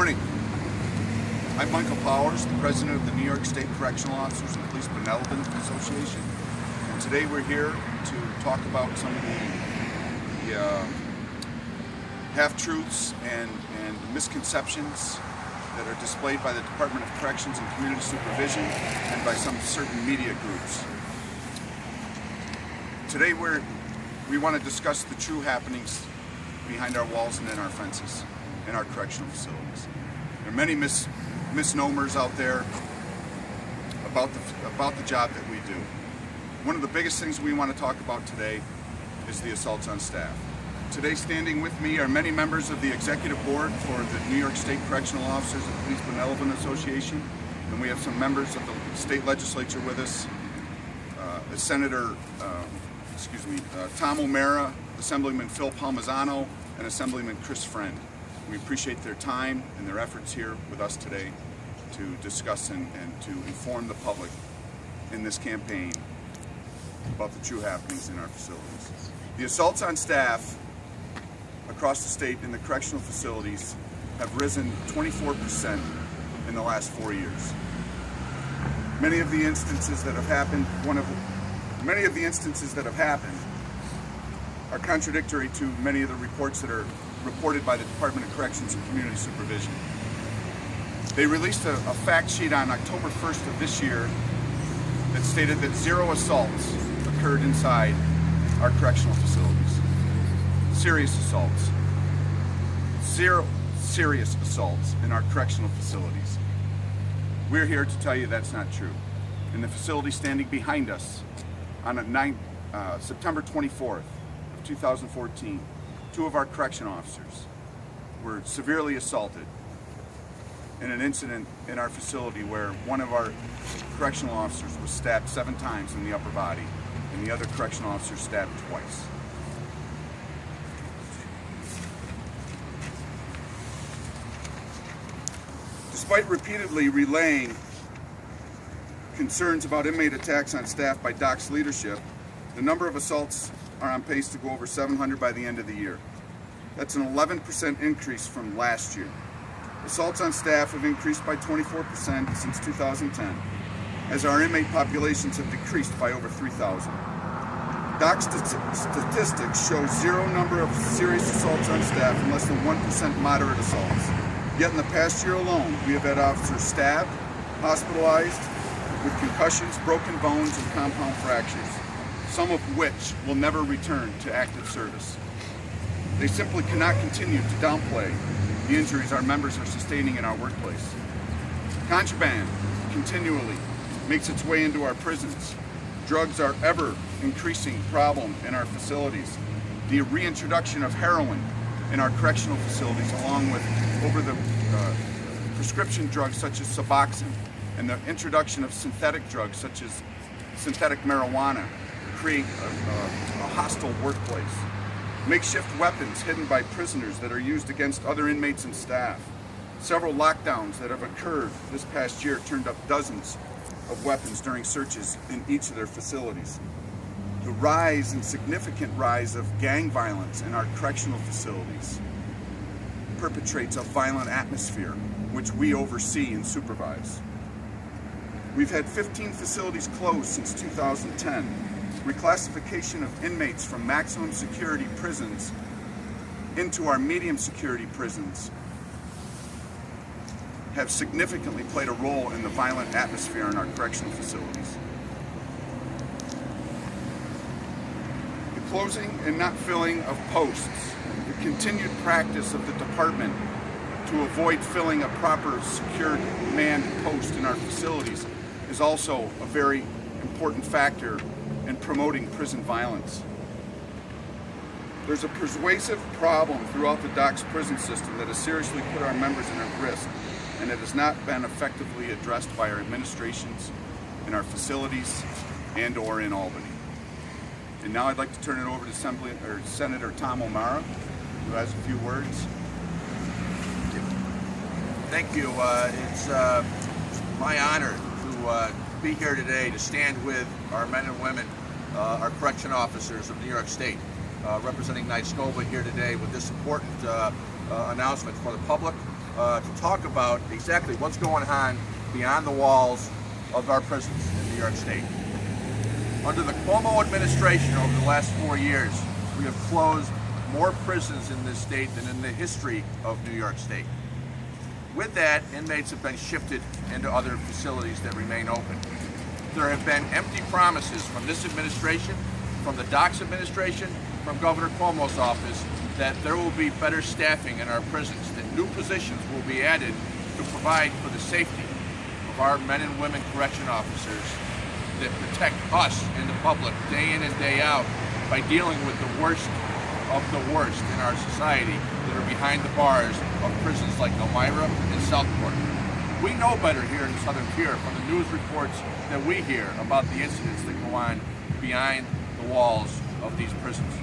morning. I'm Michael Powers, the president of the New York State Correctional Officers and Police Benevolent Association. And today we're here to talk about some of the half-truths and misconceptions that are displayed by the Department of Corrections and Community Supervision and by some certain media groups. Today we want to discuss the true happenings behind our walls and in our fences in our correctional facilities. There are many misnomers out there about the job that we do. One of the biggest things we want to talk about today is the assaults on staff. Today, standing with me are many members of the executive board for the New York State Correctional Officers and Police Benevolent Association, and we have some members of the state legislature with us. Senator Tom Elmira, Assemblyman Phil Palmisano, and Assemblyman Chris Friend. We appreciate their time and their efforts here with us today to discuss and to inform the public in this campaign about the true happenings in our facilities. The assaults on staff across the state in the correctional facilities have risen 24% in the last 4 years. Many of the instances that have happened are contradictory to many of the reports that are reported by the Department of Corrections and Community Supervision. They released a fact sheet on October 1st of this year that stated that 0 assaults occurred inside our correctional facilities. Serious assaults. 0 serious assaults in our correctional facilities. We're here to tell you that's not true. In the facility standing behind us on September 24th of 2014, 2 of our correction officers were severely assaulted in an incident in our facility where one of our correctional officers was stabbed 7 times in the upper body and the other correctional officer stabbed twice. Despite repeatedly relaying concerns about inmate attacks on staff by DOC's leadership, the number of assaults are on pace to go over 700 by the end of the year. That's an 11% increase from last year. Assaults on staff have increased by 24% since 2010, as our inmate populations have decreased by over 3,000. DOC statistics show 0 number of serious assaults on staff and less than 1% moderate assaults. Yet in the past year alone, we have had officers stabbed, hospitalized, with concussions, broken bones, and compound fractures, some of which will never return to active service. They simply cannot continue to downplay the injuries our members are sustaining in our workplace. Contraband continually makes its way into our prisons. Drugs are ever increasing problem in our facilities. The reintroduction of heroin in our correctional facilities, along with prescription drugs such as Suboxone, and the introduction of synthetic drugs such as synthetic marijuana, create a hostile workplace. Makeshift weapons hidden by prisoners that are used against other inmates and staff. Several lockdowns that have occurred this past year turned up dozens of weapons during searches in each of their facilities. The rise and significant rise of gang violence in our correctional facilities perpetrates a violent atmosphere which we oversee and supervise. We've had 15 facilities closed since 2010. Reclassification of inmates from maximum security prisons into our medium security prisons have significantly played a role in the violent atmosphere in our correctional facilities. The closing and not filling of posts, the continued practice of the department to avoid filling a proper secured manned post in our facilities is also a very important factor in promoting prison violence. There's a pervasive problem throughout the DOC's prison system that has seriously put our members at risk, and it has not been effectively addressed by our administrations in our facilities and or in Albany. And now I'd like to turn it over to Senator Tom Elmira, who has a few words. Thank you. It's my honor to be here today to stand with our men and women, our correction officers of New York State, representing NYSCOBA here today with this important announcement for the public to talk about exactly what's going on beyond the walls of our prisons in New York State. Under the Cuomo administration over the last 4 years, we have closed more prisons in this state than in the history of New York State. With that, inmates have been shifted into other facilities that remain open. There have been empty promises from this administration, from the DOCS administration, from Governor Cuomo's office, that there will be better staffing in our prisons, that new positions will be added to provide for the safety of our men and women correction officers that protect us and the public day in and day out by dealing with the worst of the worst in our society that are behind the bars of prisons like Elmira and Southport. We know better here in the Southern Tier from the news reports that we hear about the incidents that go on behind the walls of these prisons.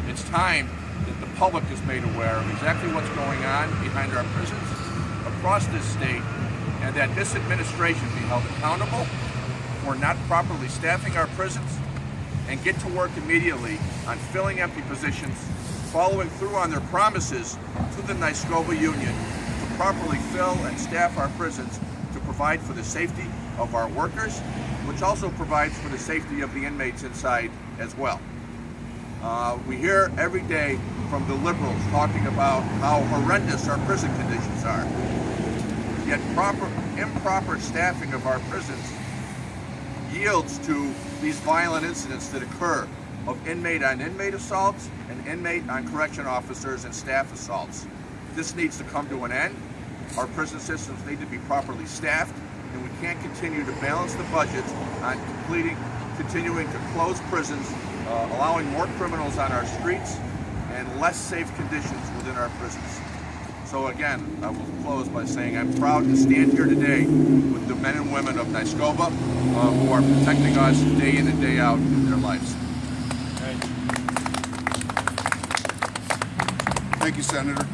It's time that the public is made aware of exactly what's going on behind our prisons across this state, and that this administration be held accountable for not properly staffing our prisons, and get to work immediately on filling empty positions, following through on their promises to the Nyskova Union to properly fill and staff our prisons to provide for the safety of our workers, which also provides for the safety of the inmates inside as well. We hear every day from the liberals talking about how horrendous our prison conditions are. Yet improper staffing of our prisons yields to these violent incidents that occur of inmate-on-inmate assaults and inmate-on-correction officers and staff assaults. This needs to come to an end. Our prison systems need to be properly staffed, and we can't continue to balance the budgets on continuing to close prisons, allowing more criminals on our streets, and less safe conditions within our prisons. So again, I will close by saying I'm proud to stand here today with the men and women of Nyskova who are protecting us day in and day out in their lives. Thank you, Senator.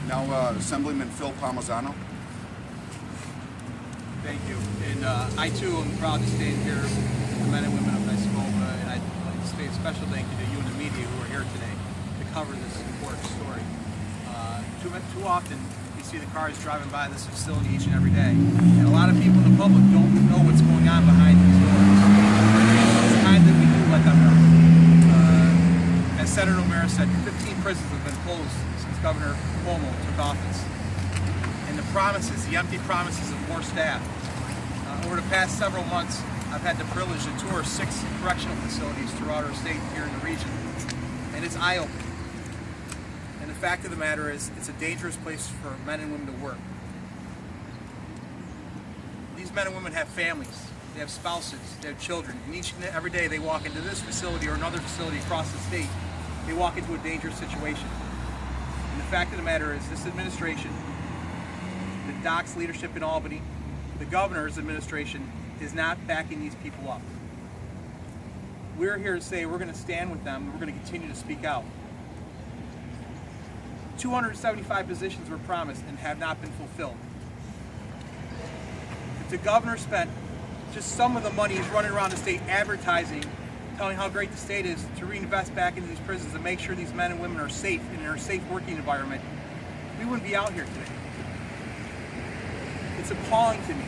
Now, Assemblyman Phil Palmisano. Thank you. And I too am proud to stand here with the men and women of Nyskova, and I'd like to say a special thank you to you and the media who are here today to cover this important story. Too often you see the cars driving by this facility each and every day, and a lot of people in the public don't know what's going on behind these doors. It's time that we do let them know. As Senator Elmira said, 15 prisons have been closed since Governor Cuomo took office. And the promises, the empty promises of more staff. Over the past several months, I've had the privilege to tour 6 correctional facilities throughout our state here in the region. And it's eye-opening. And the fact of the matter is, it's a dangerous place for men and women to work. These men and women have families, they have spouses, they have children, and each and every day they walk into this facility or another facility across the state, they walk into a dangerous situation. And the fact of the matter is, this administration, the DOCS leadership in Albany, the governor's administration is not backing these people up. We're here to say we're going to stand with them, and we're going to continue to speak out. 275 positions were promised and have not been fulfilled. If the governor spent just some of the money he's running around the state advertising, telling how great the state is, to reinvest back into these prisons and make sure these men and women are safe and in a safe working environment, we wouldn't be out here today. It's appalling to me.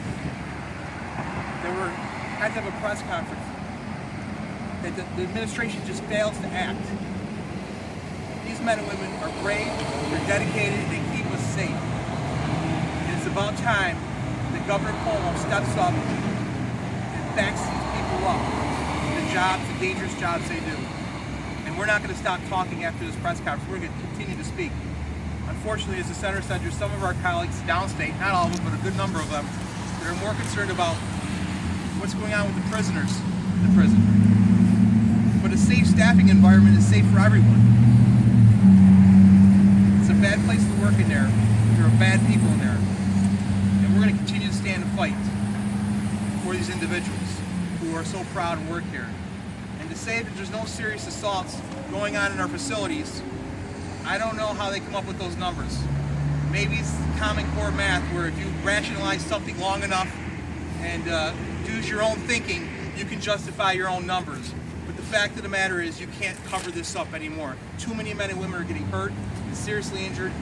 Had to have a press conference that the administration just fails to act. These men and women are brave, they're dedicated, and they keep us safe. And it's about time that Governor Cuomo steps up and backs these people up in the jobs, the dangerous jobs they do. And we're not going to stop talking after this press conference. We're going to continue to speak. Unfortunately, as the Senator said, there's some of our colleagues downstate, not all of them, but a good number of them, that are more concerned about what's going on with the prisoners in the prison. But a safe staffing environment is safe for everyone. It's a bad place to work in there. There are bad people in there. And we're going to continue to stand and fight for these individuals who are so proud and work here. And to say that there's no serious assaults going on in our facilities, I don't know how they come up with those numbers. Maybe it's Common Core math, where if you rationalize something long enough and do your own thinking, you can justify your own numbers. But the fact of the matter is, you can't cover this up anymore. Too many men and women are getting hurt and seriously injured,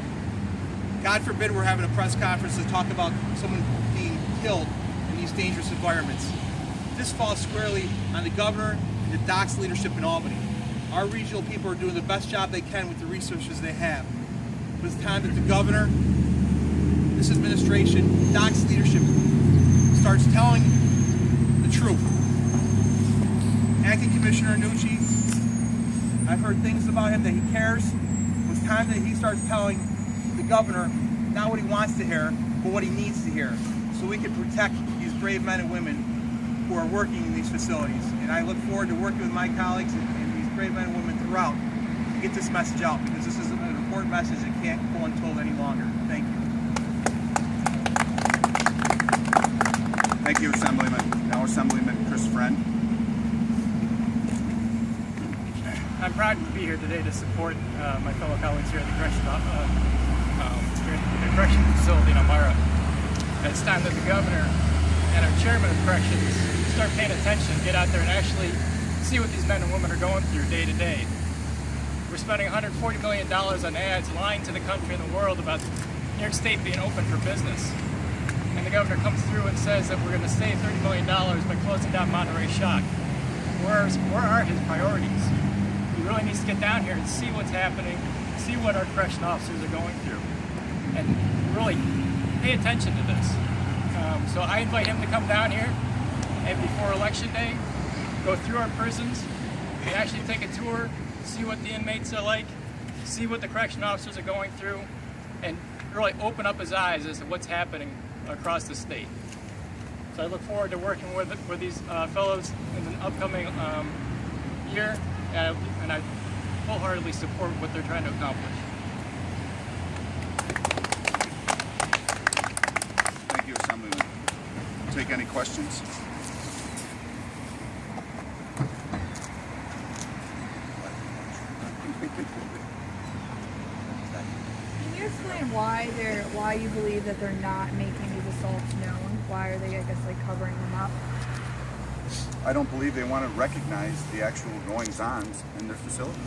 God forbid we're having a press conference to talk about someone being killed in these dangerous environments. This falls squarely on the governor and the DOC's leadership in Albany. Our regional people are doing the best job they can with the resources they have. But it's time that the governor, this administration, DOC's leadership starts telling the truth. Acting Commissioner Nucci, I've heard things about him that he cares. It's time that he starts telling the governor not what he wants to hear, but what he needs to hear, so we can protect these brave men and women who are working in these facilities. And I look forward to working with my colleagues and these brave men and women throughout to get this message out, because this is an important message that can't go untold any longer. Thank you. Thank you, Assemblyman. Now Assemblyman Chris Friend. I'm proud to be here today to support my fellow colleagues here at the correctional facility in Elmira. It's time that the governor and our chairman of corrections start paying attention, get out there and actually see what these men and women are going through day to day. We're spending $140 million on ads lying to the country and the world about New York State being open for business. And the governor comes through and says that we're going to save $30 million by closing down Monterey Shock. Where are his priorities? He really needs to get down here and see what's happening, see what our correctional officers are going through, and really pay attention to this. So I invite him to come down here and before Election Day, go through our prisons and actually take a tour, see what the inmates are like, see what the correctional officers are going through, and really open up his eyes as to what's happening across the state. So I look forward to working with these fellows in the upcoming year, and I wholeheartedly support what they're trying to accomplish. Thank you, Assemblyman. Take any questions? Can you explain why you believe that they're not making these assaults known? Why are they, I guess, like covering them up? I don't believe they want to recognize the actual goings-ons in their facilities.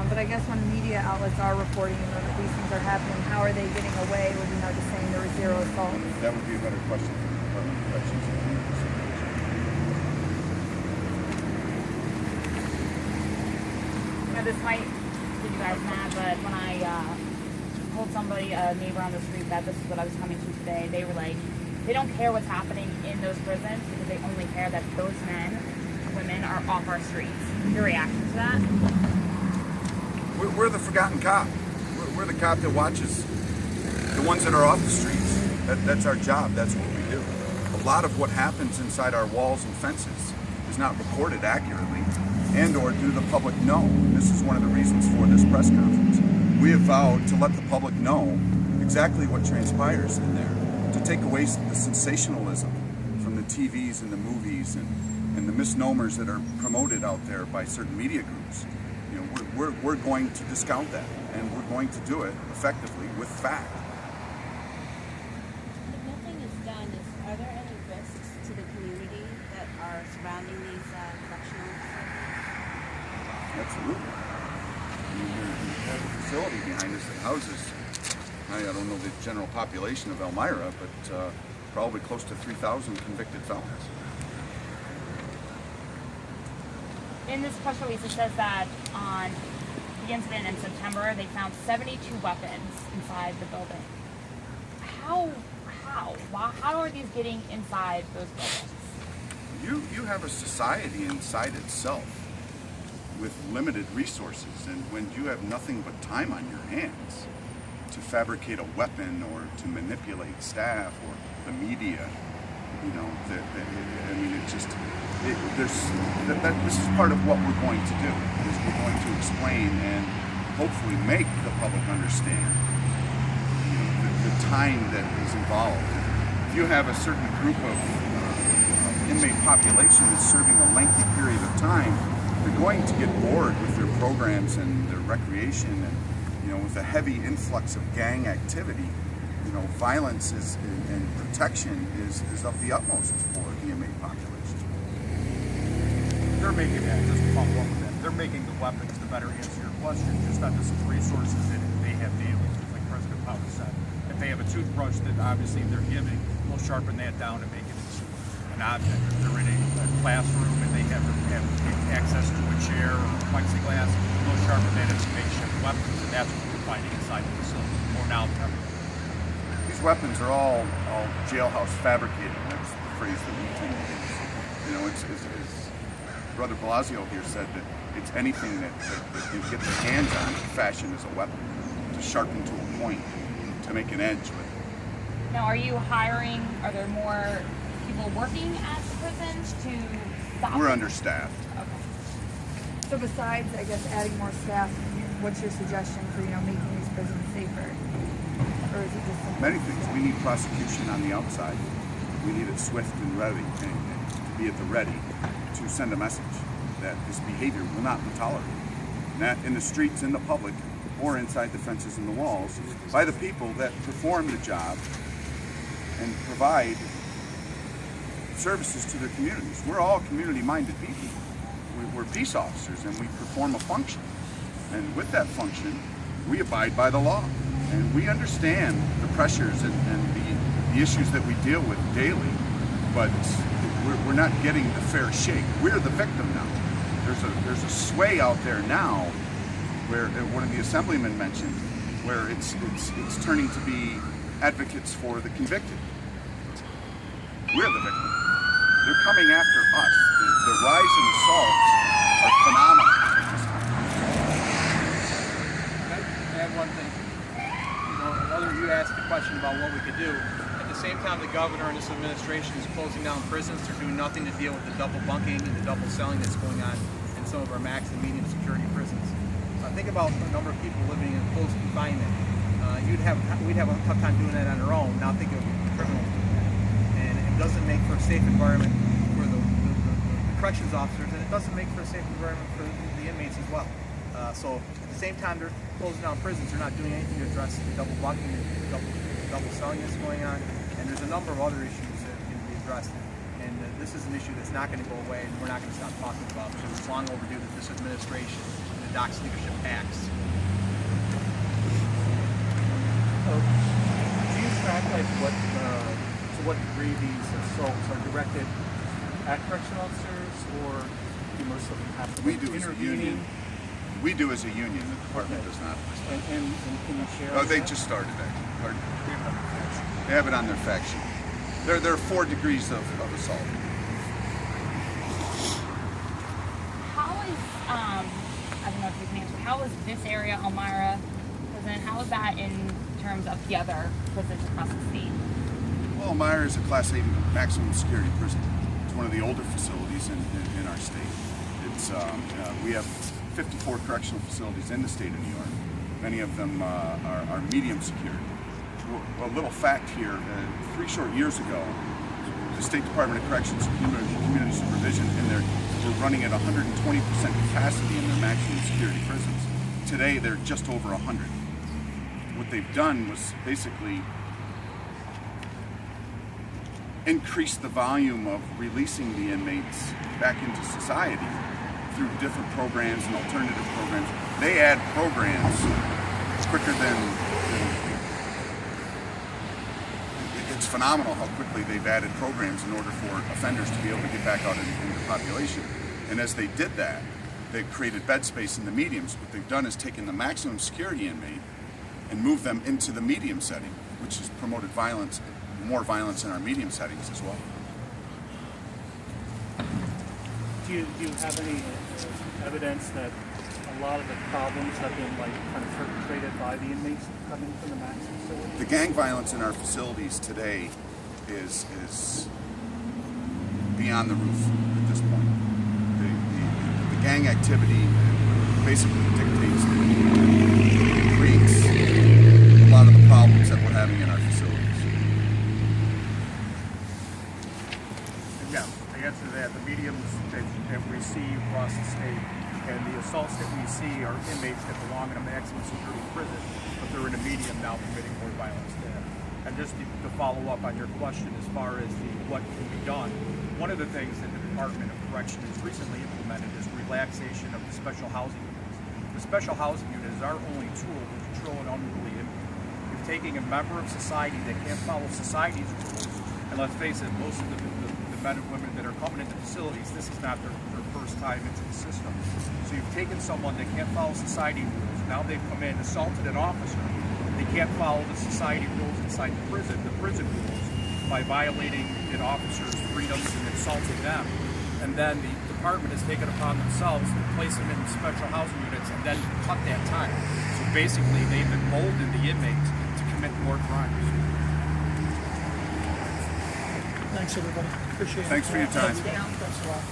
But I guess when media outlets are reporting that these things are happening, how are they getting away with, just saying there were zero assaults? That would be a better question for the Department of Corrections. This might give you guys mad, but when I told somebody, a neighbor on the street, that this is what I was coming to today, they were like, they don't care what's happening in those prisons because they only care that those men and women are off our streets. Your reaction to that? We're the forgotten cop. We're the cop that watches the ones that are off the streets. That's our job. That's what we do. A lot of what happens inside our walls and fences is not reported accurately, and or do the public know. This is one of the reasons for this press conference. We have vowed to let the public know exactly what transpires in there, to take away the sensationalism from the TVs and the movies and the misnomers that are promoted out there by certain media groups. We're going to discount that, and we're going to do it effectively with fact. If nothing is done, are there any risks to the community that are surrounding these correctional facilities? Absolutely. I mean, we have a facility behind us that houses, I don't know the general population of Elmira, but probably close to 3,000 convicted felons. In this press release, it says that on the incident in September, they found 72 weapons inside the building. How are these getting inside those buildings? You have a society inside itself with limited resources, and when you have nothing but time on your hands to fabricate a weapon or to manipulate staff or the media, this is part of what we're going to do, is we're going to explain and hopefully make the public understand the time that is involved. If you have a certain group of inmate population that's serving a lengthy period of time, they're going to get bored with their programs and their recreation, and with a heavy influx of gang activity, violence and protection is of the utmost for the inmate population. They're making that, just to follow up with that, they're making the weapons to better answer your question, just not just resources that they have daily, like President Powell said. If they have a toothbrush that obviously they're giving, we'll sharpen that down and make it into an object. If they're in a classroom and they have access to a chair or plexiglass, we'll sharpen that into makeshift weapons, and that's what we're finding inside the facility, more now than ever. These weapons are all jailhouse fabricated. That's the phrase that we tend to use. You know, it's Brother Blasio here said that it's anything that you get their hands on to fashion as a weapon, to sharpen to a point, to make an edge with it. Now, are you hiring? Are there more people working at the prisons to stop? We're understaffed. Okay. So besides, I guess, adding more staff, what's your suggestion for, making these prisons safer? Or is it just something? Many things. We need prosecution on the outside. We need it swift and ready, and to be at the ready to send a message that this behavior will not be tolerated. And that in the streets, in the public, or inside the fences and the walls, by the people that perform the job and provide services to their communities. We're all community-minded people. We're peace officers, and we perform a function. And with that function, we abide by the law. And we understand the pressures and the issues that we deal with daily, but we're not getting the fair shake. We're the victim now. There's a sway out there now where one of the assemblymen mentioned, where it's turning to be advocates for the convicted. We're the victim. They're coming after us. The rise in assaults are phenomenal at this time. Can I add one thing? You asked a question about what we could do. At the same time, the governor and this administration is closing down prisons. They're doing nothing to deal with the double bunking and the double selling that's going on in some of our max and medium security prisons. Think about the number of people living in close confinement. We'd have a tough time doing that on our own. Now think of criminals doing that. And it doesn't make for a safe environment for the corrections officers, and it doesn't make for a safe environment for the inmates as well. So at the same time they're closing down prisons, they're not doing anything to address the double bunking, the double selling that's going on, and there's a number of other issues that can be addressed. And this is an issue that's not going to go away, and we're not going to stop talking about because it's long overdue that this administration and the DOC's leadership acts. Do you track to what degree these assaults are directed at correctional officers, or do most of them have to We do as a union. intervening? We do as a union. The department does not. And can you share? Oh, they that? just started that. They have it on their fact sheet. There are 4 degrees of assault. How is I don't know if you can answer. How is this area, Elmira prison? How is that in terms of the other prisons across the state? Well, Elmira is a Class A maximum security prison. It's one of the older facilities in our state. It's we have 54 correctional facilities in the state of New York. Many of them are medium security. A little fact here, 3 short years ago, the State Department of Corrections and Community Supervision were running at 120% capacity in their maximum security prisons. Today, they're just over 100. What they've done was basically increase the volume of releasing the inmates back into society through different programs and alternative programs. They add programs quicker than it's phenomenal how quickly they've added programs in order for offenders to be able to get back out into the population. And as they did that, they've created bed space in the mediums. What they've done is taken the maximum security inmate and moved them into the medium setting, which has promoted violence, more violence in our medium settings as well. Do you have any evidence that a lot of the problems have been kind of perpetrated by the inmates coming from the max facility? The gang violence in our facilities today is beyond the roof at this point. The gang activity basically dictates and creates a lot of the problems that we're having in our facilities. Yeah, the answer to that, the mediums that we see across the state and the assaults that we see are inmates that belong in a maximum security prison, but they're in a medium now committing more violence there. And just to follow up on your question as far as what can be done, one of the things that the Department of Correction has recently implemented is relaxation of the special housing rules. The the special housing unit is our only tool to control an unruly inmate. If taking a member of society that can't follow society's rules, and let's face it, most of the men and women that are coming into facilities, this is not their first time into the system. So you've taken someone that can't follow society rules, now they've come in, assaulted an officer, they can't follow the society rules inside the prison rules, by violating an officer's freedoms and insulting them. And then the department has taken upon themselves to place them in special housing units and then cut that time. So basically they've emboldened the inmates to commit more crimes. Thanks, everybody. Appreciate it. Thanks for your time. Thanks a lot.